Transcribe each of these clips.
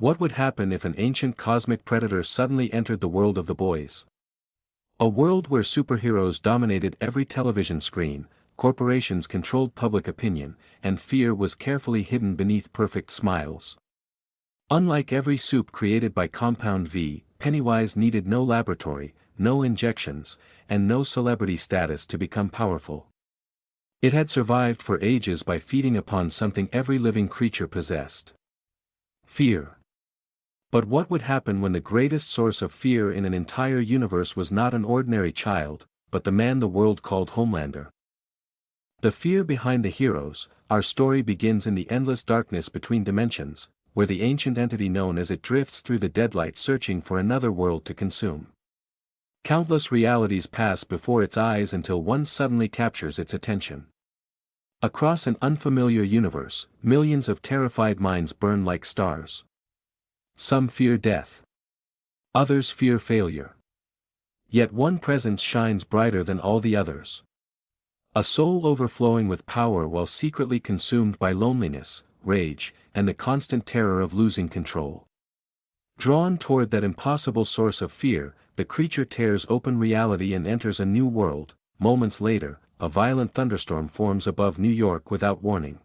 What would happen if an ancient cosmic predator suddenly entered the world of the boys? A world where superheroes dominated every television screen, corporations controlled public opinion, and fear was carefully hidden beneath perfect smiles. Unlike every soup created by Compound V, Pennywise needed no laboratory, no injections, and no celebrity status to become powerful. It had survived for ages by feeding upon something every living creature possessed: fear. But what would happen when the greatest source of fear in an entire universe was not an ordinary child, but the man the world called Homelander? The fear behind the heroes. Our story begins in the endless darkness between dimensions, where the ancient entity known as it drifts through the deadlight searching for another world to consume. Countless realities pass before its eyes until one suddenly captures its attention. Across an unfamiliar universe, millions of terrified minds burn like stars. Some fear death. Others fear failure. Yet one presence shines brighter than all the others. A soul overflowing with power while secretly consumed by loneliness, rage, and the constant terror of losing control. Drawn toward that impossible source of fear, the creature tears open reality and enters a new world. Moments later, a violent thunderstorm forms above New York without warning.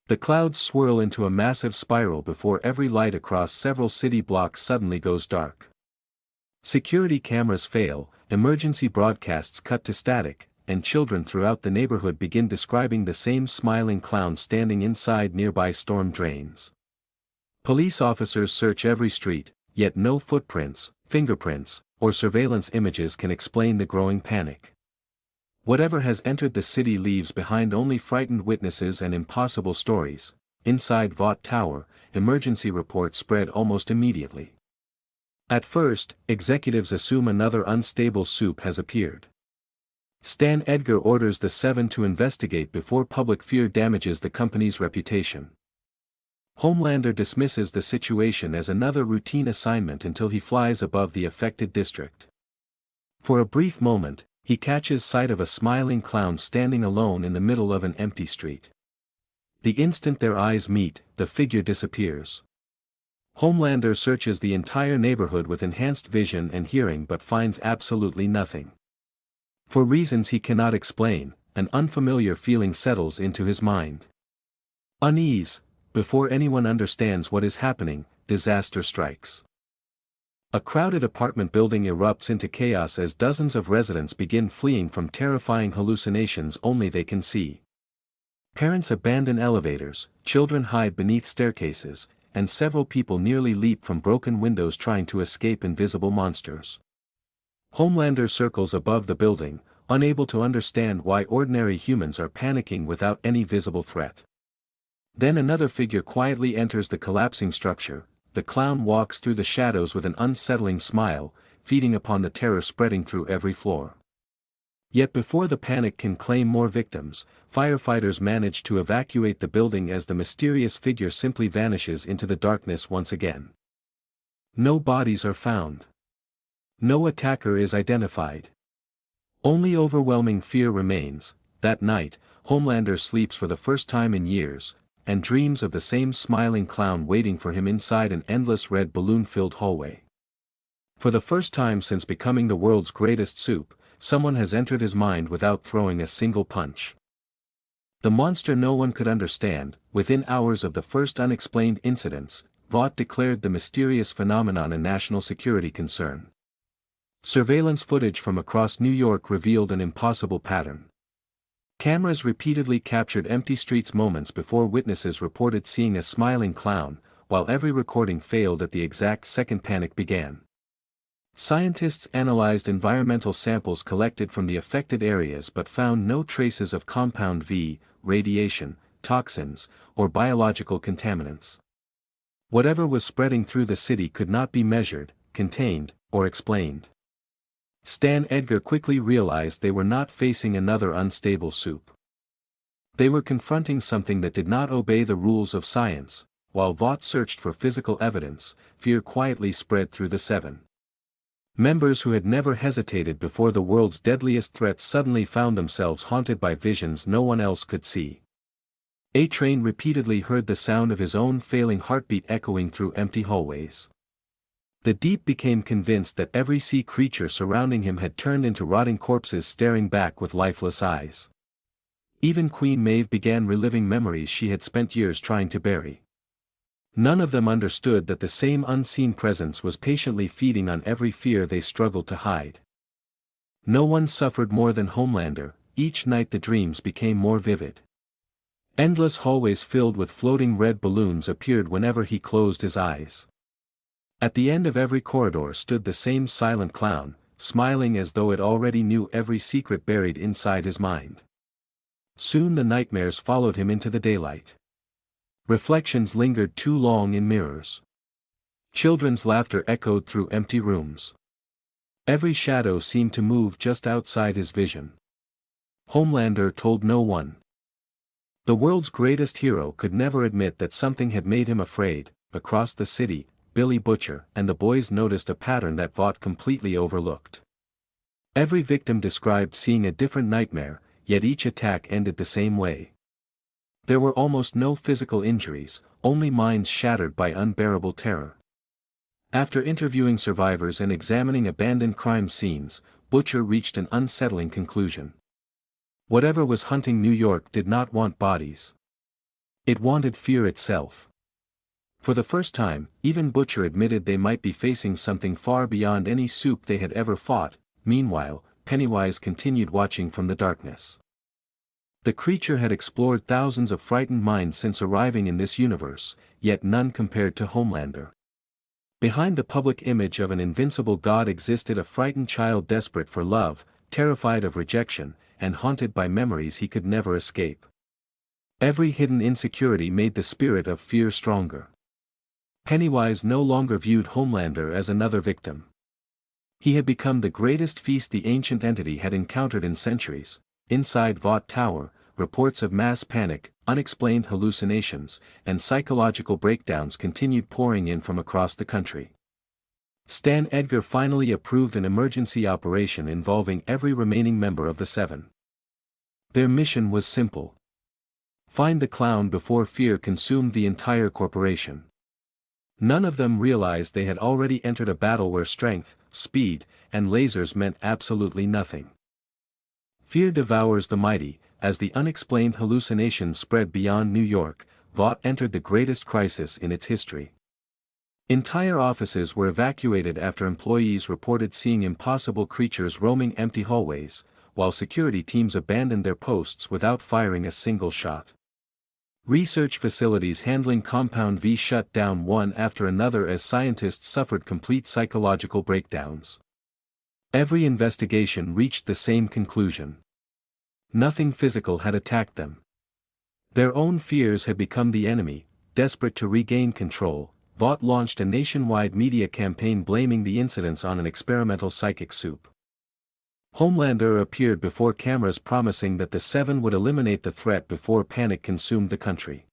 The clouds swirl into a massive spiral before every light across several city blocks suddenly goes dark. Security cameras fail, emergency broadcasts cut to static, and children throughout the neighborhood begin describing the same smiling clown standing inside nearby storm drains. Police officers search every street, yet no footprints, fingerprints, or surveillance images can explain the growing panic. Whatever has entered the city leaves behind only frightened witnesses and impossible stories. Inside Vought Tower, emergency reports spread almost immediately. At first, executives assume another unstable soup has appeared. Stan Edgar orders the Seven to investigate before public fear damages the company's reputation. Homelander dismisses the situation as another routine assignment until he flies above the affected district. For a brief moment, he catches sight of a smiling clown standing alone in the middle of an empty street. The instant their eyes meet, the figure disappears. Homelander searches the entire neighborhood with enhanced vision and hearing but finds absolutely nothing. For reasons he cannot explain, an unfamiliar feeling settles into his mind. Unease. Before anyone understands what is happening, disaster strikes. A crowded apartment building erupts into chaos as dozens of residents begin fleeing from terrifying hallucinations only they can see. Parents abandon elevators, children hide beneath staircases, and several people nearly leap from broken windows trying to escape invisible monsters. Homelander circles above the building, unable to understand why ordinary humans are panicking without any visible threat. Then another figure quietly enters the collapsing structure. The clown walks through the shadows with an unsettling smile, feeding upon the terror spreading through every floor. Yet before the panic can claim more victims, firefighters manage to evacuate the building as the mysterious figure simply vanishes into the darkness once again. No bodies are found. No attacker is identified. Only overwhelming fear remains. That night, Homelander sleeps for the first time in years, and dreams of the same smiling clown waiting for him inside an endless red balloon-filled hallway. For the first time since becoming the world's greatest soup, someone has entered his mind without throwing a single punch. The monster no one could understand. Within hours of the first unexplained incidents, Vought declared the mysterious phenomenon a national security concern. Surveillance footage from across New York revealed an impossible pattern. Cameras repeatedly captured empty streets moments before witnesses reported seeing a smiling clown, while every recording failed at the exact second panic began. Scientists analyzed environmental samples collected from the affected areas but found no traces of Compound V, radiation, toxins, or biological contaminants. Whatever was spreading through the city could not be measured, contained, or explained. Stan Edgar quickly realized they were not facing another unstable soup. They were confronting something that did not obey the rules of science. While Vought searched for physical evidence, fear quietly spread through the Seven. Members who had never hesitated before the world's deadliest threats suddenly found themselves haunted by visions no one else could see. A-Train repeatedly heard the sound of his own failing heartbeat echoing through empty hallways. The Deep became convinced that every sea creature surrounding him had turned into rotting corpses staring back with lifeless eyes. Even Queen Maeve began reliving memories she had spent years trying to bury. None of them understood that the same unseen presence was patiently feeding on every fear they struggled to hide. No one suffered more than Homelander. Each night the dreams became more vivid. Endless hallways filled with floating red balloons appeared whenever he closed his eyes. At the end of every corridor stood the same silent clown, smiling as though it already knew every secret buried inside his mind. Soon the nightmares followed him into the daylight. Reflections lingered too long in mirrors. Children's laughter echoed through empty rooms. Every shadow seemed to move just outside his vision. Homelander told no one. The world's greatest hero could never admit that something had made him afraid. Across the city, Billy Butcher and the boys noticed a pattern that Vought completely overlooked. Every victim described seeing a different nightmare, yet each attack ended the same way. There were almost no physical injuries, only minds shattered by unbearable terror. After interviewing survivors and examining abandoned crime scenes, Butcher reached an unsettling conclusion. Whatever was hunting New York did not want bodies. It wanted fear itself. For the first time, even Butcher admitted they might be facing something far beyond any supe they had ever fought. Meanwhile, Pennywise continued watching from the darkness. The creature had explored thousands of frightened minds since arriving in this universe, yet none compared to Homelander. Behind the public image of an invincible god existed a frightened child desperate for love, terrified of rejection, and haunted by memories he could never escape. Every hidden insecurity made the spirit of fear stronger. Pennywise no longer viewed Homelander as another victim. He had become the greatest feast the ancient entity had encountered in centuries. Inside Vought Tower, reports of mass panic, unexplained hallucinations, and psychological breakdowns continued pouring in from across the country. Stan Edgar finally approved an emergency operation involving every remaining member of the Seven. Their mission was simple. Find the clown before fear consumed the entire corporation. None of them realized they had already entered a battle where strength, speed, and lasers meant absolutely nothing. Fear devours the mighty. As the unexplained hallucinations spread beyond New York, Vought entered the greatest crisis in its history. Entire offices were evacuated after employees reported seeing impossible creatures roaming empty hallways, while security teams abandoned their posts without firing a single shot. Research facilities handling Compound V shut down one after another as scientists suffered complete psychological breakdowns. Every investigation reached the same conclusion. Nothing physical had attacked them. Their own fears had become the enemy. Desperate to regain control, Vought launched a nationwide media campaign blaming the incidents on an experimental psychic supe. Homelander appeared before cameras promising that the Seven would eliminate the threat before panic consumed the country.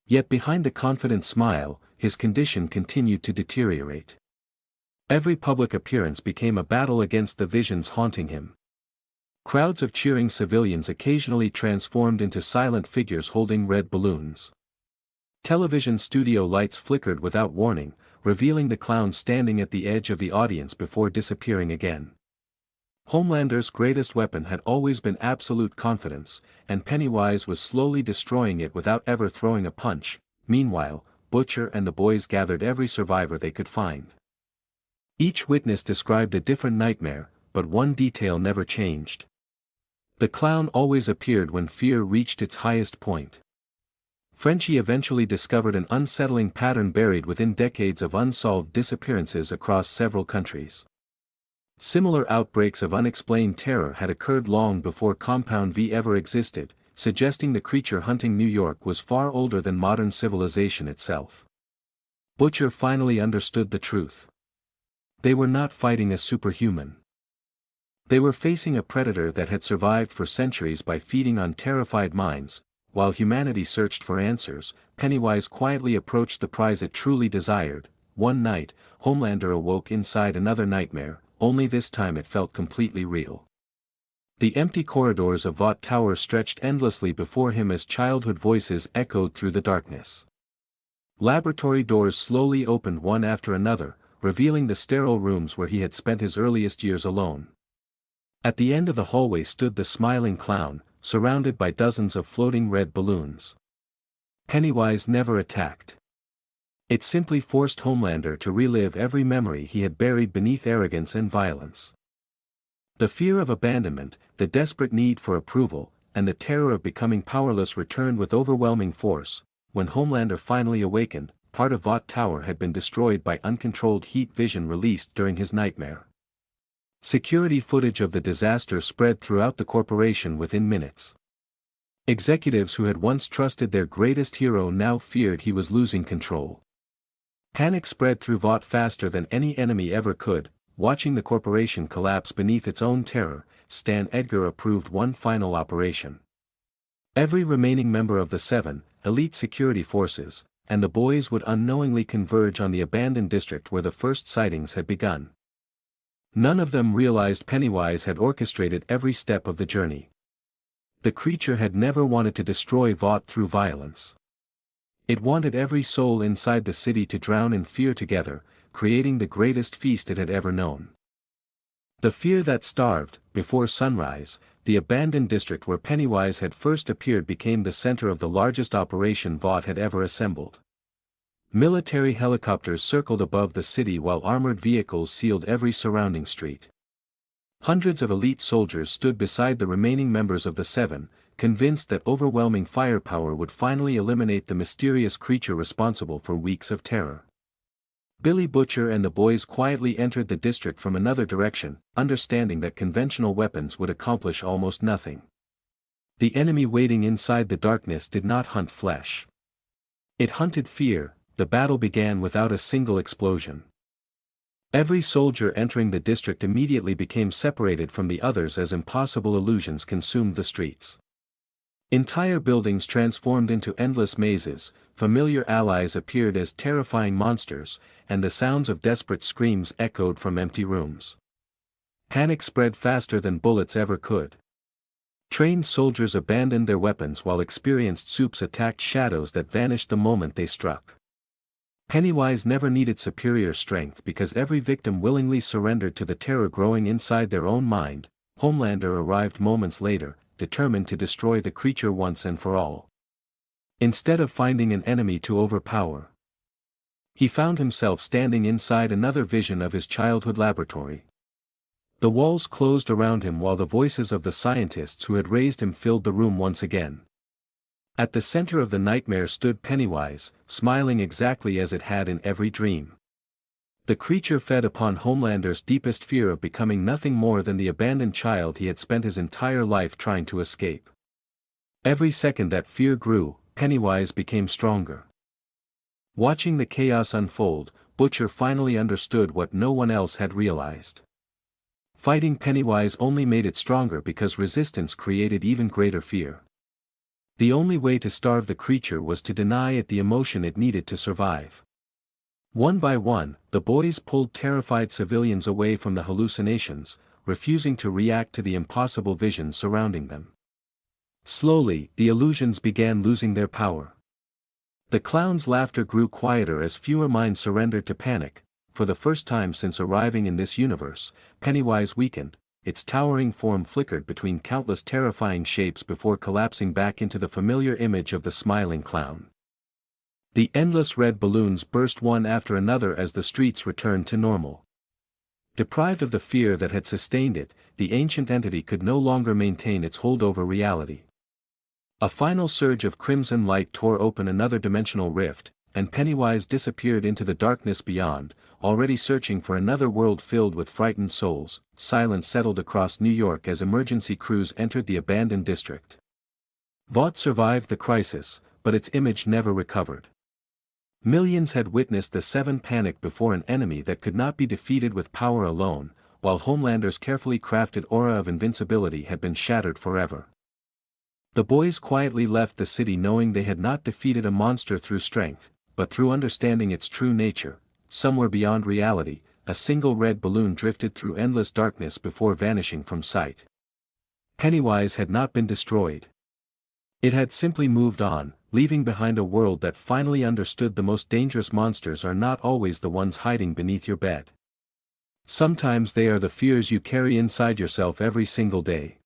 Yet behind the confident smile, his condition continued to deteriorate. Every public appearance became a battle against the visions haunting him. Crowds of cheering civilians occasionally transformed into silent figures holding red balloons. Television studio lights flickered without warning, revealing the clown standing at the edge of the audience before disappearing again. Homelander's greatest weapon had always been absolute confidence, and Pennywise was slowly destroying it without ever throwing a punch. Meanwhile, Butcher and the boys gathered every survivor they could find. Each witness described a different nightmare, but one detail never changed. The clown always appeared when fear reached its highest point. Frenchie eventually discovered an unsettling pattern buried within decades of unsolved disappearances across several countries. Similar outbreaks of unexplained terror had occurred long before Compound V ever existed, suggesting the creature hunting New York was far older than modern civilization itself. Butcher finally understood the truth. They were not fighting a superhuman. They were facing a predator that had survived for centuries by feeding on terrified minds. While humanity searched for answers, Pennywise quietly approached the prize it truly desired. One night, Homelander awoke inside another nightmare, only this time it felt completely real. The empty corridors of Vought Tower stretched endlessly before him as childhood voices echoed through the darkness. Laboratory doors slowly opened one after another, revealing the sterile rooms where he had spent his earliest years alone. At the end of the hallway stood the smiling clown, surrounded by dozens of floating red balloons. Pennywise never attacked. It simply forced Homelander to relive every memory he had buried beneath arrogance and violence. The fear of abandonment, the desperate need for approval, and the terror of becoming powerless returned with overwhelming force. When Homelander finally awakened, part of Vought Tower had been destroyed by uncontrolled heat vision released during his nightmare. Security footage of the disaster spread throughout the corporation within minutes. Executives who had once trusted their greatest hero now feared he was losing control. Panic spread through Vought faster than any enemy ever could. Watching the corporation collapse beneath its own terror, Stan Edgar approved one final operation. Every remaining member of the 7 elite security forces, and the boys would unknowingly converge on the abandoned district where the first sightings had begun. None of them realized Pennywise had orchestrated every step of the journey. The creature had never wanted to destroy Vought through violence. It wanted every soul inside the city to drown in fear together, creating the greatest feast it had ever known. The fear that starved, before sunrise, the abandoned district where Pennywise had first appeared became the center of the largest operation Vought had ever assembled. Military helicopters circled above the city while armored vehicles sealed every surrounding street. Hundreds of elite soldiers stood beside the remaining members of the 7, convinced that overwhelming firepower would finally eliminate the mysterious creature responsible for weeks of terror. Billy Butcher and the boys quietly entered the district from another direction, understanding that conventional weapons would accomplish almost nothing. The enemy waiting inside the darkness did not hunt flesh. It hunted fear. The battle began without a single explosion. Every soldier entering the district immediately became separated from the others as impossible illusions consumed the streets. Entire buildings transformed into endless mazes, familiar allies appeared as terrifying monsters, and the sounds of desperate screams echoed from empty rooms. Panic spread faster than bullets ever could. Trained soldiers abandoned their weapons while experienced supes attacked shadows that vanished the moment they struck. Pennywise never needed superior strength because every victim willingly surrendered to the terror growing inside their own mind. Homelander arrived moments later, determined to destroy the creature once and for all. Instead of finding an enemy to overpower, he found himself standing inside another vision of his childhood laboratory. The walls closed around him while the voices of the scientists who had raised him filled the room once again. At the center of the nightmare stood Pennywise, smiling exactly as it had in every dream. The creature fed upon Homelander's deepest fear of becoming nothing more than the abandoned child he had spent his entire life trying to escape. Every second that fear grew, Pennywise became stronger. Watching the chaos unfold, Butcher finally understood what no one else had realized. Fighting Pennywise only made it stronger because resistance created even greater fear. The only way to starve the creature was to deny it the emotion it needed to survive. One by one, the boys pulled terrified civilians away from the hallucinations, refusing to react to the impossible visions surrounding them. Slowly, the illusions began losing their power. The clown's laughter grew quieter as fewer minds surrendered to panic. For the first time since arriving in this universe, Pennywise weakened, its towering form flickered between countless terrifying shapes before collapsing back into the familiar image of the smiling clown. The endless red balloons burst one after another as the streets returned to normal. Deprived of the fear that had sustained it, the ancient entity could no longer maintain its hold over reality. A final surge of crimson light tore open another dimensional rift, and Pennywise disappeared into the darkness beyond, already searching for another world filled with frightened souls. Silence settled across New York as emergency crews entered the abandoned district. Vought survived the crisis, but its image never recovered. Millions had witnessed the 7 panic before an enemy that could not be defeated with power alone, while Homelander's carefully crafted aura of invincibility had been shattered forever. The boys quietly left the city knowing they had not defeated a monster through strength, but through understanding its true nature. Somewhere beyond reality, a single red balloon drifted through endless darkness before vanishing from sight. Pennywise had not been destroyed. It had simply moved on, leaving behind a world that finally understood the most dangerous monsters are not always the ones hiding beneath your bed. Sometimes they are the fears you carry inside yourself every single day.